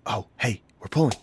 Oh, hey, we're pulling.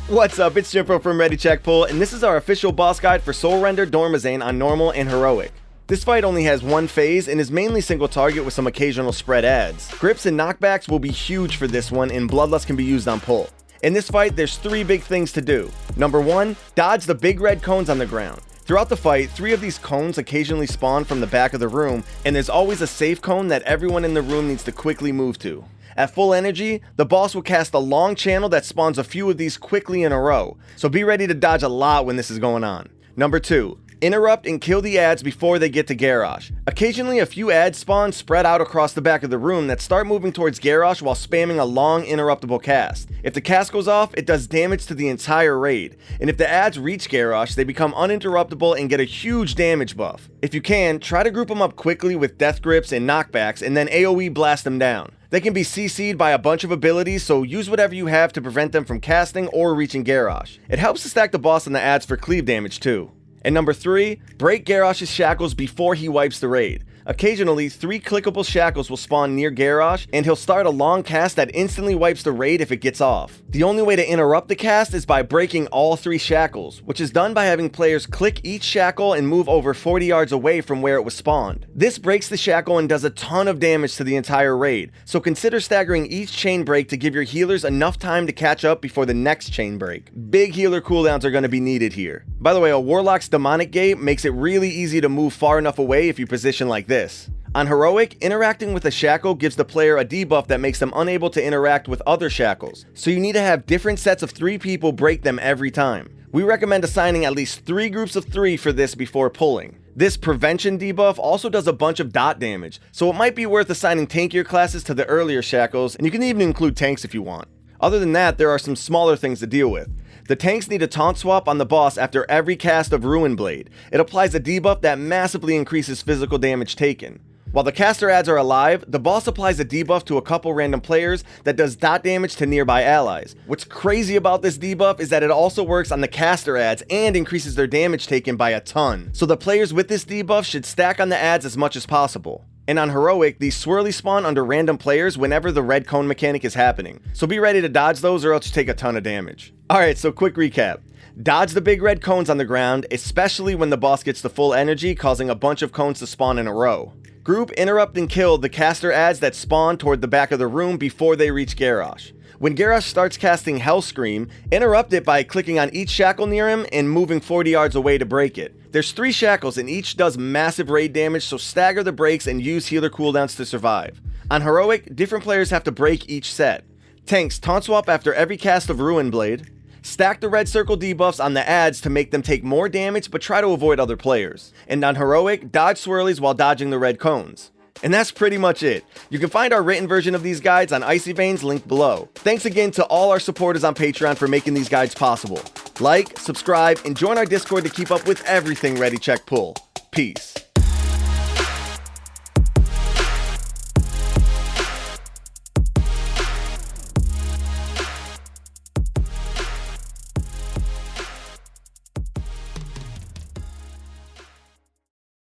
What's up, it's Jimpo from Ready Check Pull, and this is our official boss guide for Soul Render Dormazane on Normal and Heroic. This fight only has one phase and is mainly single target with some occasional spread adds. Grips and knockbacks will be huge for this one, and Bloodlust can be used on pull. In this fight, there's 3 big things to do. Number 1, dodge the big red cones on the ground. Throughout the fight, 3 of these cones occasionally spawn from the back of the room, and there's always a safe cone that everyone in the room needs to quickly move to. At full energy, the boss will cast a long channel that spawns a few of these quickly in a row, so be ready to dodge a lot when this is going on. Number 2, interrupt and kill the adds before they get to Garrosh. Occasionally a few adds spawn spread out across the back of the room that start moving towards Garrosh while spamming a long interruptible cast. If the cast goes off, it does damage to the entire raid, and if the adds reach Garrosh, they become uninterruptible and get a huge damage buff. If you can, try to group them up quickly with death grips and knockbacks and then AoE blast them down. They can be CC'd by a bunch of abilities, so use whatever you have to prevent them from casting or reaching Garrosh. It helps to stack the boss on the adds for cleave damage too. And number 3, break Garrosh's shackles before he wipes the raid. Occasionally, 3 clickable shackles will spawn near Garrosh, and he'll start a long cast that instantly wipes the raid if it gets off. The only way to interrupt the cast is by breaking all 3 shackles, which is done by having players click each shackle and move over 40 yards away from where it was spawned. This breaks the shackle and does a ton of damage to the entire raid, so consider staggering each chain break to give your healers enough time to catch up before the next chain break. Big healer cooldowns are going to be needed here. By the way, a Warlock's Demonic Gate makes it really easy to move far enough away if you position like this. On Heroic, interacting with a shackle gives the player a debuff that makes them unable to interact with other shackles, so you need to have different sets of 3 people break them every time. We recommend assigning at least 3 groups of 3 for this before pulling. This prevention debuff also does a bunch of dot damage, so it might be worth assigning tankier classes to the earlier shackles, and you can even include tanks if you want. Other than that, there are some smaller things to deal with. The tanks need a taunt swap on the boss after every cast of Ruin Blade. It applies a debuff that massively increases physical damage taken. While the caster adds are alive, the boss applies a debuff to a couple random players that does dot damage to nearby allies. What's crazy about this debuff is that it also works on the caster adds and increases their damage taken by a ton. So the players with this debuff should stack on the adds as much as possible. And on Heroic, these swirly spawn under random players whenever the red cone mechanic is happening. So be ready to dodge those or else you take a ton of damage. Alright, so quick recap. Dodge the big red cones on the ground, especially when the boss gets to full energy, causing a bunch of cones to spawn in a row. Group, interrupt, and kill the caster adds that spawn toward the back of the room before they reach Garrosh. When Garrosh starts casting Hellscream, interrupt it by clicking on each shackle near him and moving 40 yards away to break it. There's 3 shackles and each does massive raid damage, so stagger the breaks and use healer cooldowns to survive. On Heroic, different players have to break each set. Tanks taunt swap after every cast of Ruin Blade. Stack the red circle debuffs on the adds to make them take more damage but try to avoid other players. And on Heroic, dodge swirlies while dodging the red cones. And that's pretty much it. You can find our written version of these guides on Icy Veins linked below. Thanks again to all our supporters on Patreon for making these guides possible. Like, subscribe, and join our Discord to keep up with everything Ready Check Pull. Peace.